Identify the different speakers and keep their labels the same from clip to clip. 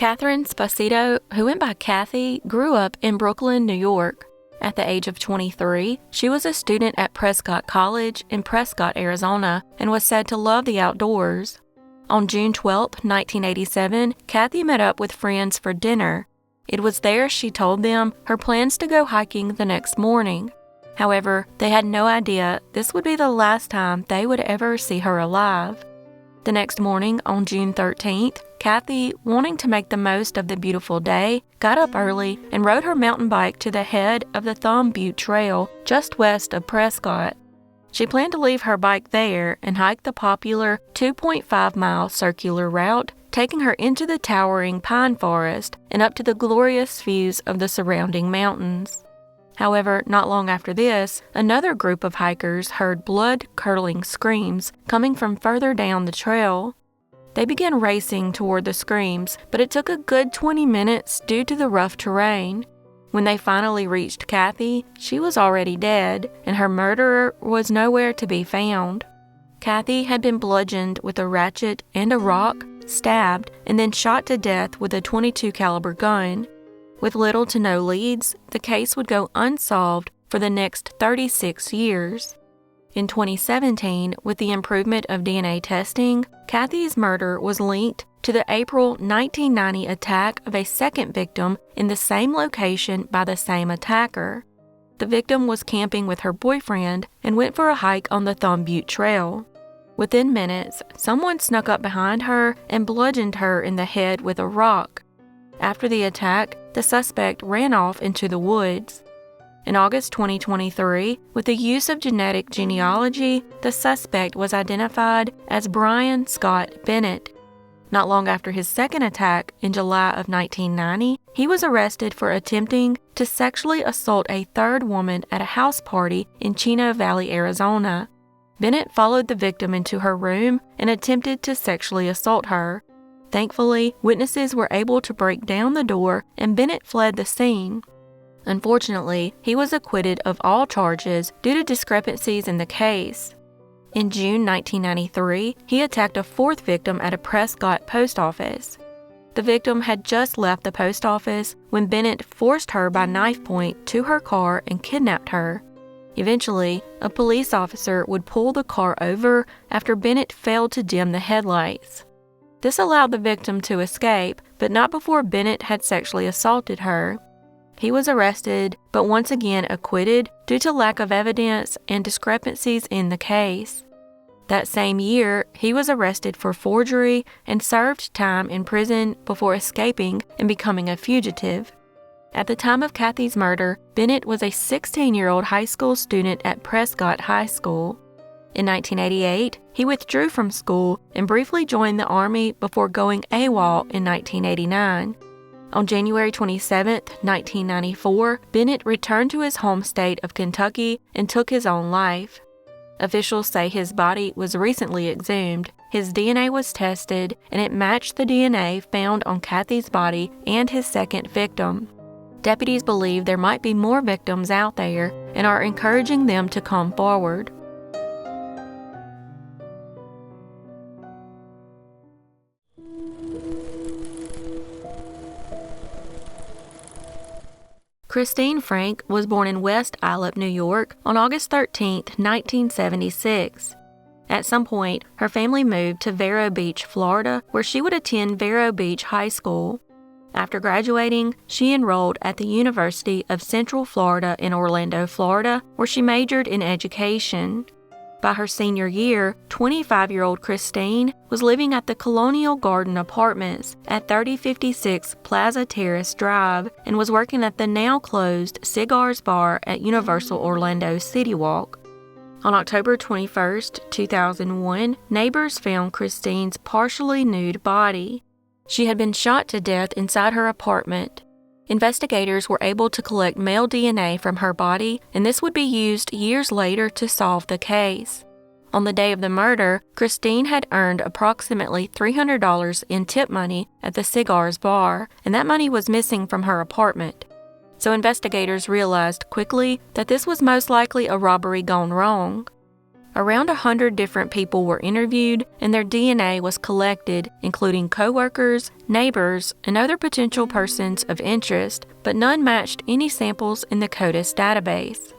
Speaker 1: Catherine Sposito, who went by Kathy, grew up in Brooklyn, New York. At the age of 23, she was a student at Prescott College in Prescott, Arizona, and was said to love the outdoors. On June 12, 1987, Kathy met up with friends for dinner. It was there she told them her plans to go hiking the next morning. However, they had no idea this would be the last time they would ever see her alive. The next morning, on June 13th, Kathy, wanting to make the most of the beautiful day, got up early and rode her mountain bike to the head of the Thumb Butte Trail just west of Prescott. She planned to leave her bike there and hike the popular 2.5-mile circular route, taking her into the towering pine forest and up to the glorious views of the surrounding mountains. However, not long after this, another group of hikers heard blood-curdling screams coming from further down the trail. They began racing toward the screams, but it took a good 20 minutes due to the rough terrain. When they finally reached Kathy, she was already dead, and her murderer was nowhere to be found. Kathy had been bludgeoned with a ratchet and a rock, stabbed, and then shot to death with a .22 caliber gun. With little to no leads, the case would go unsolved for the next 36 years. In 2017, with the improvement of DNA testing, Kathy's murder was linked to the April 1990 attack of a second victim in the same location by the same attacker. The victim was camping with her boyfriend and went for a hike on the Thumb Butte Trail. Within minutes, someone snuck up behind her and bludgeoned her in the head with a rock. After the attack, the suspect ran off into the woods. In August 2023, with the use of genetic genealogy, the suspect was identified as Brian Scott Bennett. Not long after his second attack in July of 1990, he was arrested for attempting to sexually assault a third woman at a house party in Chino Valley, Arizona. Bennett followed the victim into her room and attempted to sexually assault her. Thankfully, witnesses were able to break down the door and Bennett fled the scene. Unfortunately, he was acquitted of all charges due to discrepancies in the case. In June 1993, he attacked a fourth victim at a Prescott post office. The victim had just left the post office when Bennett forced her by knife point to her car and kidnapped her. Eventually, a police officer would pull the car over after Bennett failed to dim the headlights. This allowed the victim to escape, but not before Bennett had sexually assaulted her. He was arrested, but once again acquitted due to lack of evidence and discrepancies in the case. That same year, he was arrested for forgery and served time in prison before escaping and becoming a fugitive. At the time of Kathy's murder, Bennett was a 16-year-old high school student at Prescott High School. In 1988, he withdrew from school and briefly joined the Army before going AWOL in 1989. On January 27, 1994, Bennett returned to his home state of Kentucky and took his own life. Officials say his body was recently exhumed. His DNA was tested, and it matched the DNA found on Kathy's body and his second victim. Deputies believe there might be more victims out there and are encouraging them to come forward. Christine Franke was born in West Islip, New York, on August 13, 1976. At some point, her family moved to Vero Beach, Florida, where she would attend Vero Beach High School. After graduating, she enrolled at the University of Central Florida in Orlando, Florida, where she majored in education. By her senior year, 25-year-old Christine was living at the Colonial Garden Apartments at 3056 Plaza Terrace Drive and was working at the now-closed Cigars Bar at Universal Orlando City Walk. On October 21, 2001, neighbors found Christine's partially nude body. She had been shot to death inside her apartment. Investigators were able to collect male DNA from her body, and this would be used years later to solve the case. On the day of the murder, Christine had earned approximately $300 in tip money at the Cigars Bar, and that money was missing from her apartment. So investigators realized quickly that this was most likely a robbery gone wrong. Around 100 different people were interviewed, and their DNA was collected, including coworkers, neighbors, and other potential persons of interest, but none matched any samples in the CODIS database.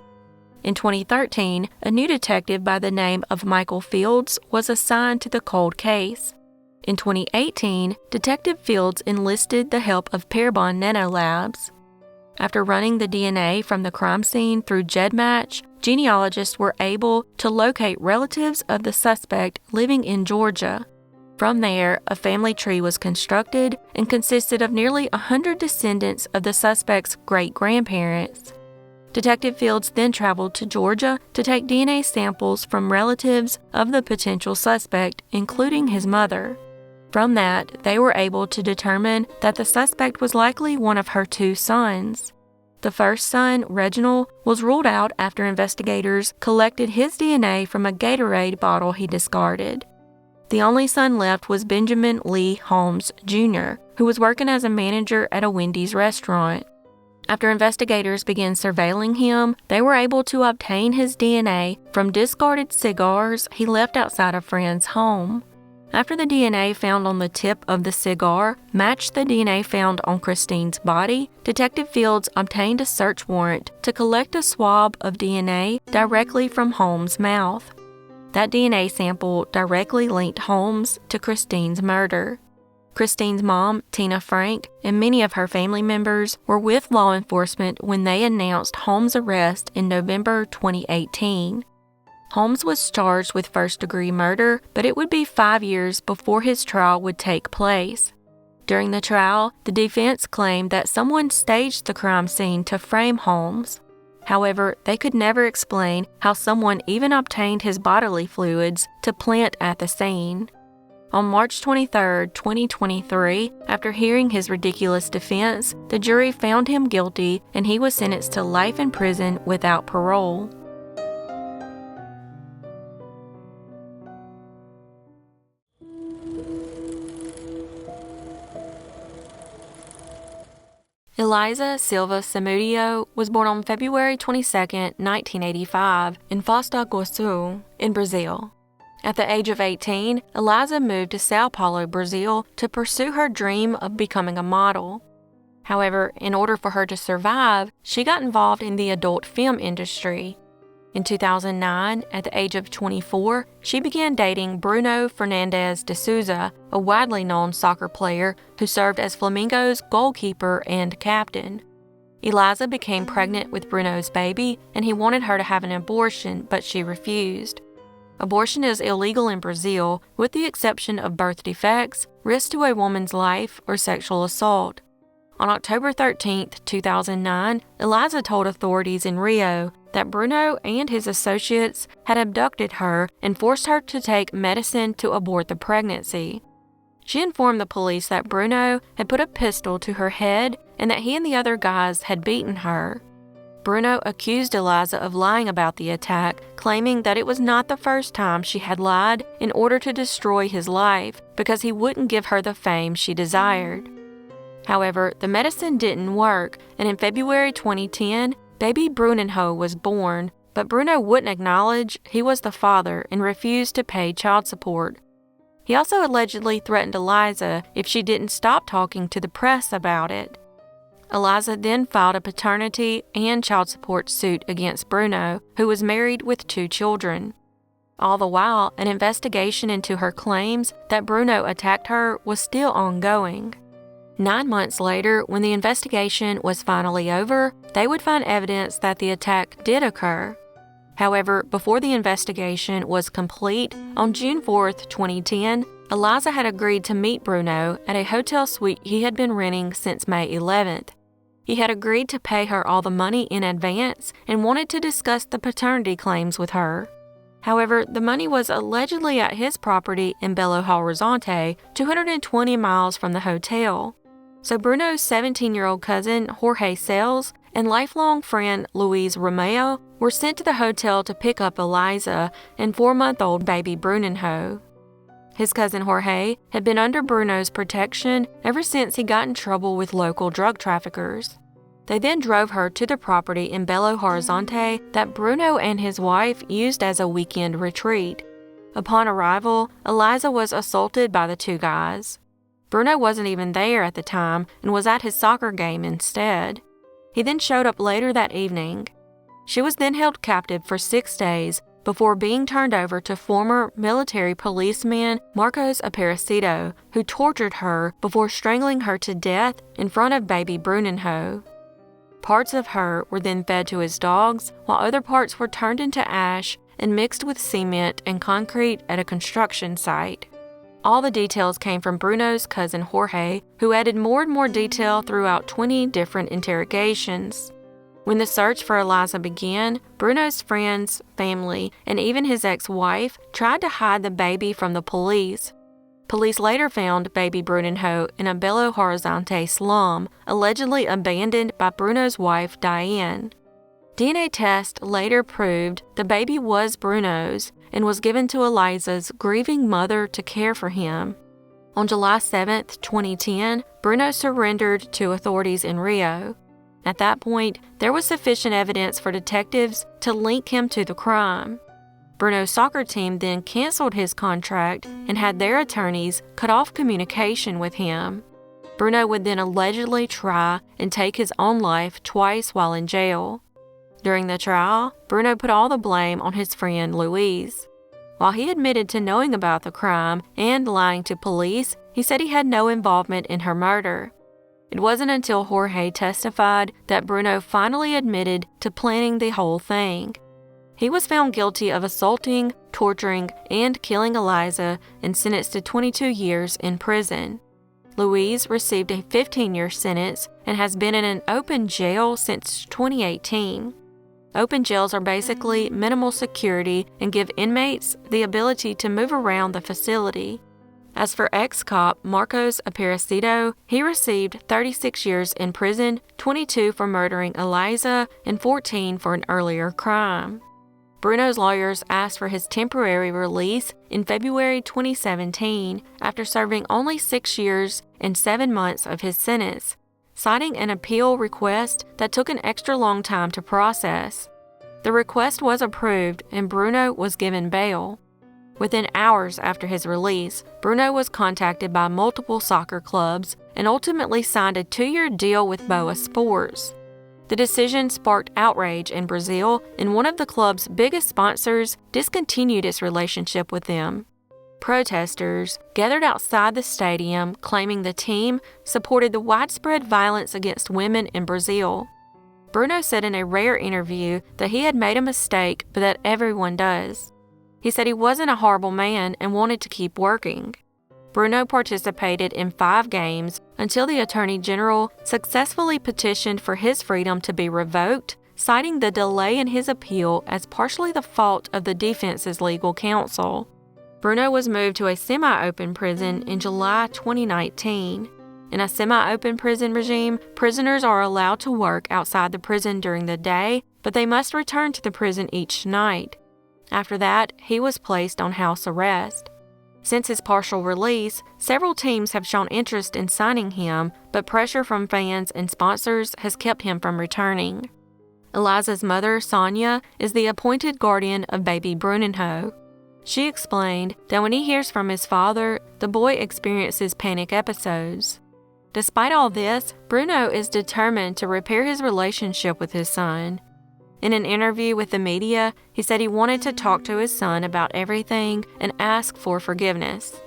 Speaker 1: In 2013, a new detective by the name of Michael Fields was assigned to the cold case. In 2018, Detective Fields enlisted the help of Parabon Nanolabs. After running the DNA from the crime scene through GEDmatch, genealogists were able to locate relatives of the suspect living in Georgia. From there, a family tree was constructed and consisted of nearly 100 descendants of the suspect's great-grandparents. Detective Fields then traveled to Georgia to take DNA samples from relatives of the potential suspect, including his mother. From that, they were able to determine that the suspect was likely one of her two sons. The first son, Reginald, was ruled out after investigators collected his DNA from a Gatorade bottle he discarded. The only son left was Benjamin Lee Holmes, Jr., who was working as a manager at a Wendy's restaurant. After investigators began surveilling him, they were able to obtain his DNA from discarded cigars he left outside a friend's home. After the DNA found on the tip of the cigar matched the DNA found on Christine's body, Detective Fields obtained a search warrant to collect a swab of DNA directly from Holmes' mouth. That DNA sample directly linked Holmes to Christine's murder. Christine's mom, Tina Franke, and many of her family members were with law enforcement when they announced Holmes' arrest in November 2018. Holmes was charged with first-degree murder, but it would be 5 years before his trial would take place. During the trial, the defense claimed that someone staged the crime scene to frame Holmes. However, they could never explain how someone even obtained his bodily fluids to plant at the scene. On March 23, 2023, after hearing his ridiculous defense, the jury found him guilty and he was sentenced to life in prison without parole. Eliza Silva Samudio was born on February 22, 1985, in Foz do Iguaçu, in Brazil. At the age of 18, Eliza moved to Sao Paulo, Brazil, to pursue her dream of becoming a model. However, in order for her to survive, she got involved in the adult film industry. In 2009, at the age of 24, she began dating Bruno Fernandes de Souza, a widely known soccer player who served as Flamengo's goalkeeper and captain. Eliza became pregnant with Bruno's baby, and he wanted her to have an abortion, but she refused. Abortion is illegal in Brazil, with the exception of birth defects, risk to a woman's life, or sexual assault. On October 13, 2009, Eliza told authorities in Rio that Bruno and his associates had abducted her and forced her to take medicine to abort the pregnancy. She informed the police that Bruno had put a pistol to her head and that he and the other guys had beaten her. Bruno accused Eliza of lying about the attack, claiming that it was not the first time she had lied in order to destroy his life because he wouldn't give her the fame she desired. However, the medicine didn't work, and in February 2010, baby Brunenho was born, but Bruno wouldn't acknowledge he was the father and refused to pay child support. He also allegedly threatened Eliza if she didn't stop talking to the press about it. Eliza then filed a paternity and child support suit against Bruno, who was married with 2 children. All the while, an investigation into her claims that Bruno attacked her was still ongoing. 9 months later, when the investigation was finally over, they would find evidence that the attack did occur. However, before the investigation was complete, on June 4, 2010, Eliza had agreed to meet Bruno at a hotel suite he had been renting since May 11th. He had agreed to pay her all the money in advance and wanted to discuss the paternity claims with her. However, the money was allegedly at his property in Belo Horizonte, 220 miles from the hotel. So Bruno's 17-year-old cousin, Jorge Sales, and lifelong friend, Luis Romeo, were sent to the hotel to pick up Eliza and 4-month-old baby Brunenho. His cousin Jorge had been under Bruno's protection ever since he got in trouble with local drug traffickers. They then drove her to the property in Belo Horizonte that Bruno and his wife used as a weekend retreat. Upon arrival, Eliza was assaulted by the two guys. Bruno wasn't even there at the time and was at his soccer game instead. He then showed up later that evening. She was then held captive for 6 days before being turned over to former military policeman Marcos Aparecido, who tortured her before strangling her to death in front of baby Bruninho. Parts of her were then fed to his dogs, while other parts were turned into ash and mixed with cement and concrete at a construction site. All the details came from Bruno's cousin Jorge, who added more and more detail throughout 20 different interrogations. When the search for Eliza began, Bruno's friends, family, and even his ex-wife tried to hide the baby from the police. Police later found baby Bruninho in a Belo Horizonte slum, allegedly abandoned by Bruno's wife, Diane. DNA test later proved the baby was Bruno's and was given to Eliza's grieving mother to care for him. On July 7, 2010, Bruno surrendered to authorities in Rio. At that point, there was sufficient evidence for detectives to link him to the crime. Bruno's soccer team then canceled his contract and had their attorneys cut off communication with him. Bruno would then allegedly try and take his own life twice while in jail. During the trial, Bruno put all the blame on his friend Louise. While he admitted to knowing about the crime and lying to police, he said he had no involvement in her murder. It wasn't until Jorge testified that Bruno finally admitted to planning the whole thing. He was found guilty of assaulting, torturing, and killing Eliza and sentenced to 22 years in prison. Louise received a 15-year sentence and has been in an open jail since 2018. Open jails are basically minimal security and give inmates the ability to move around the facility. As for ex-cop Marcos Aparecido, he received 36 years in prison, 22 for murdering Eliza, and 14 for an earlier crime. Bruno's lawyers asked for his temporary release in February 2017 after serving only 6 years and 7 months of his sentence, citing an appeal request that took an extra long time to process. The request was approved and Bruno was given bail. Within hours after his release, Bruno was contacted by multiple soccer clubs and ultimately signed a 2-year deal with Boa Sports. The decision sparked outrage in Brazil, and one of the club's biggest sponsors discontinued its relationship with them. Protesters gathered outside the stadium claiming the team supported the widespread violence against women in Brazil. Bruno said in a rare interview that he had made a mistake, but that everyone does. He said he wasn't a horrible man and wanted to keep working. Bruno participated in 5 games until the Attorney General successfully petitioned for his freedom to be revoked, citing the delay in his appeal as partially the fault of the defense's legal counsel. Bruno was moved to a semi-open prison in July 2019. In a semi-open prison regime, prisoners are allowed to work outside the prison during the day, but they must return to the prison each night. After that, he was placed on house arrest. Since his partial release, several teams have shown interest in signing him, but pressure from fans and sponsors has kept him from returning. Eliza's mother, Sonia, is the appointed guardian of baby Bruninho. She explained that when he hears from his father, the boy experiences panic episodes. Despite all this, Bruno is determined to repair his relationship with his son. In an interview with the media, he said he wanted to talk to his son about everything and ask for forgiveness.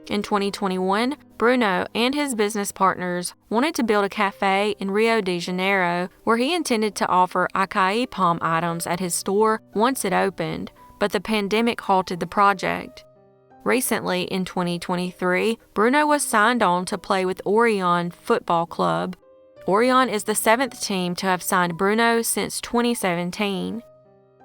Speaker 1: In 2021, Bruno and his business partners wanted to build a cafe in Rio de Janeiro where he intended to offer acai palm items at his store once it opened, but the pandemic halted the project. Recently, in 2023, Bruno was signed on to play with Orion Football Club. Orion is the 7th team to have signed Bruno since 2017.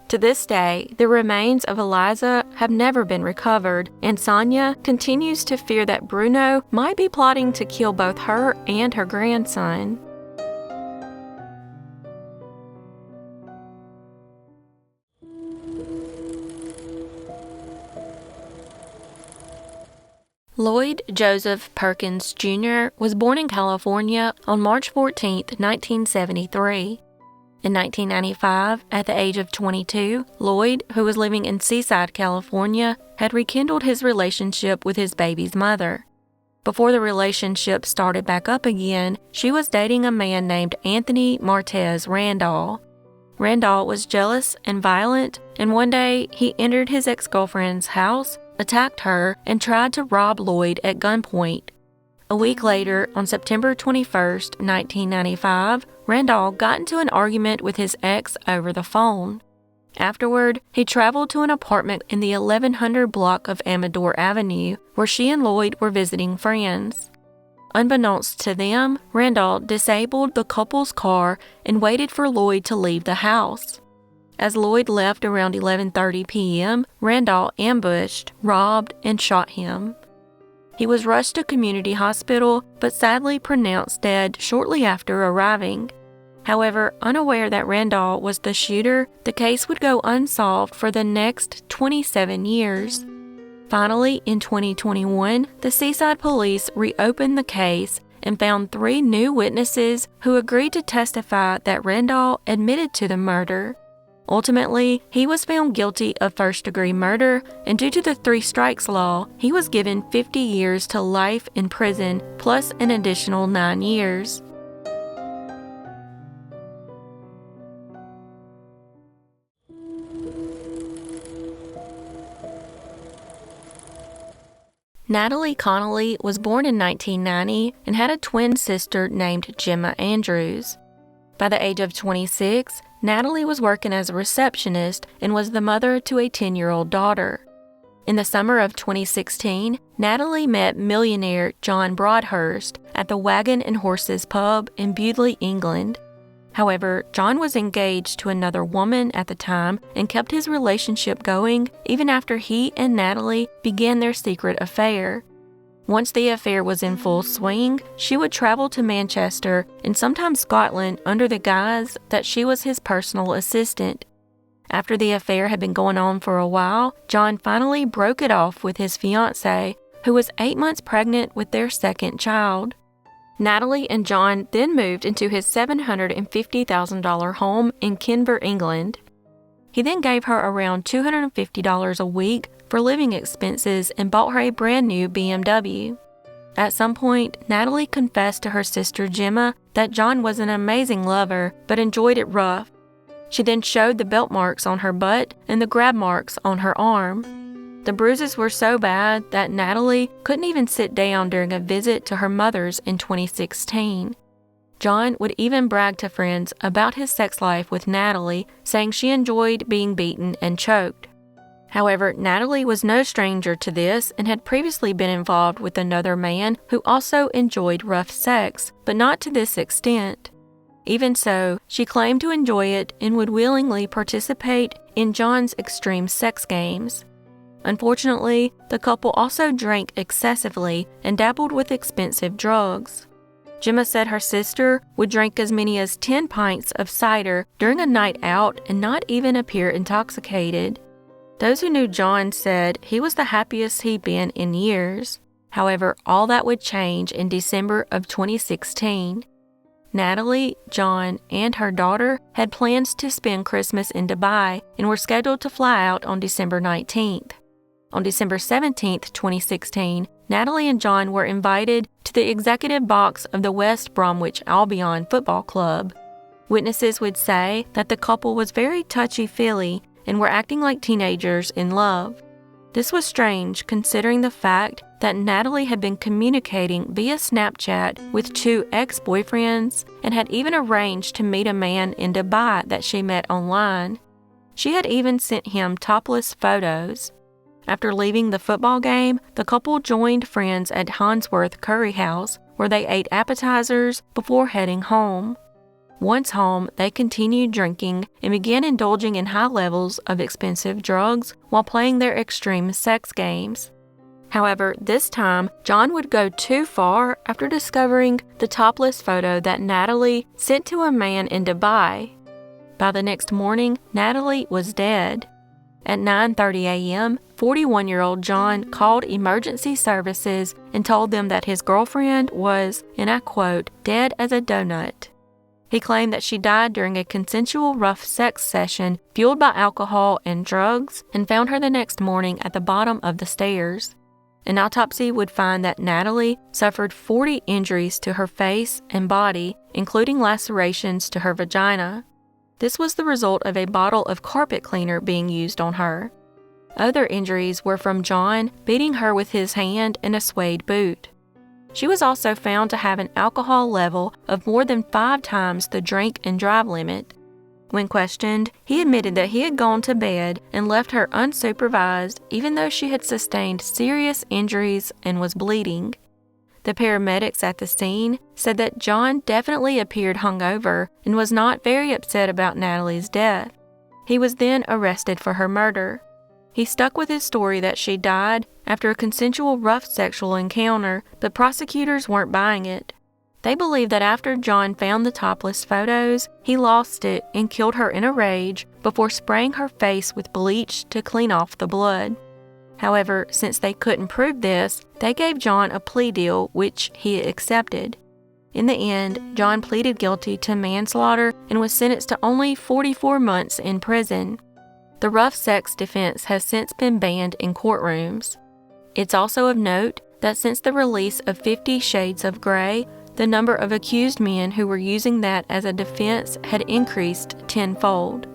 Speaker 1: To this day, the remains of Eliza have never been recovered, and Sonia continues to fear that Bruno might be plotting to kill both her and her grandson. Lloyd Joseph Perkins Jr. was born in California on March 14, 1973. In 1995, at the age of 22, Lloyd, who was living in Seaside, California, had rekindled his relationship with his baby's mother. Before the relationship started back up again, she was dating a man named Anthony Martez Randall. Randall was jealous and violent, and one day he entered his ex-girlfriend's house, attacked her, and tried to rob Lloyd at gunpoint. A week later, on September 21, 1995, Randall got into an argument with his ex over the phone. Afterward, he traveled to an apartment in the 1100 block of Amador Avenue, where she and Lloyd were visiting friends. Unbeknownst to them, Randall disabled the couple's car and waited for Lloyd to leave the house. As Lloyd left around 11:30 p.m., Randall ambushed, robbed, and shot him. He was rushed to community hospital, but sadly pronounced dead shortly after arriving. However, unaware that Randall was the shooter, the case would go unsolved for the next 27 years. Finally, in 2021, the Seaside Police reopened the case and found 3 new witnesses who agreed to testify that Randall admitted to the murder. Ultimately, he was found guilty of first-degree murder, and due to the 3 strikes law, he was given 50 years to life in prison plus an additional 9 years. Natalie Connolly was born in 1990 and had a twin sister named Gemma Andrews. By the age of 26, Natalie was working as a receptionist and was the mother to a 10-year-old daughter. In the summer of 2016, Natalie met millionaire John Broadhurst at the Wagon and Horses pub in Bewdley, England. However, John was engaged to another woman at the time and kept his relationship going even after he and Natalie began their secret affair. Once the affair was in full swing, she would travel to Manchester and sometimes Scotland under the guise that she was his personal assistant. After the affair had been going on for a while, John finally broke it off with his fiancée, who was 8 months pregnant with their second child. Natalie and John then moved into his $750,000 home in Kinver, England. He then gave her around $250 a week for living expenses and bought her a brand new BMW. At some point, Natalie confessed to her sister Gemma that John was an amazing lover but enjoyed it rough. She then showed the belt marks on her butt and the grab marks on her arm. The bruises were so bad that Natalie couldn't even sit down during a visit to her mother's in 2016. John would even brag to friends about his sex life with Natalie, saying she enjoyed being beaten and choked. However, Natalie was no stranger to this and had previously been involved with another man who also enjoyed rough sex, but not to this extent. Even so, she claimed to enjoy it and would willingly participate in John's extreme sex games. Unfortunately, the couple also drank excessively and dabbled with expensive drugs. Gemma said her sister would drink as many as 10 pints of cider during a night out and not even appear intoxicated. Those who knew John said he was the happiest he'd been in years. However, all that would change in December of 2016. Natalie, John, and her daughter had plans to spend Christmas in Dubai and were scheduled to fly out on December 19th. On December 17th, 2016, Natalie and John were invited to the executive box of the West Bromwich Albion Football Club. Witnesses would say that the couple was very touchy-feely and were acting like teenagers in love. This was strange considering the fact that Natalie had been communicating via Snapchat with 2 ex-boyfriends and had even arranged to meet a man in Dubai that she met online. She had even sent him topless photos. After leaving the football game, the couple joined friends at Hansworth Curry House, where they ate appetizers before heading home. Once home, they continued drinking and began indulging in high levels of expensive drugs while playing their extreme sex games. However, this time, John would go too far after discovering the topless photo that Natalie sent to a man in Dubai. By the next morning, Natalie was dead. At 9:30 a.m., 41-year-old John called emergency services and told them that his girlfriend was, and I quote, dead as a donut. He claimed that she died during a consensual rough sex session fueled by alcohol and drugs, and found her the next morning at the bottom of the stairs. An autopsy would find that Natalie suffered 40 injuries to her face and body, including lacerations to her vagina. This was the result of a bottle of carpet cleaner being used on her. Other injuries were from John beating her with his hand in a suede boot. She was also found to have an alcohol level of more than 5 times the drink and drive limit. When questioned, he admitted that he had gone to bed and left her unsupervised even though she had sustained serious injuries and was bleeding. The paramedics at the scene said that John definitely appeared hungover and was not very upset about Natalie's death. He was then arrested for her murder. He stuck with his story that she died after a consensual rough sexual encounter, but prosecutors weren't buying it. They believed that after John found the topless photos, he lost it and killed her in a rage before spraying her face with bleach to clean off the blood. However, since they couldn't prove this, they gave John a plea deal which he accepted. In the end, John pleaded guilty to manslaughter and was sentenced to only 44 months in prison. The rough sex defense has since been banned in courtrooms. It's also of note that since the release of 50 Shades of Grey, the number of accused men who were using that as a defense had increased tenfold.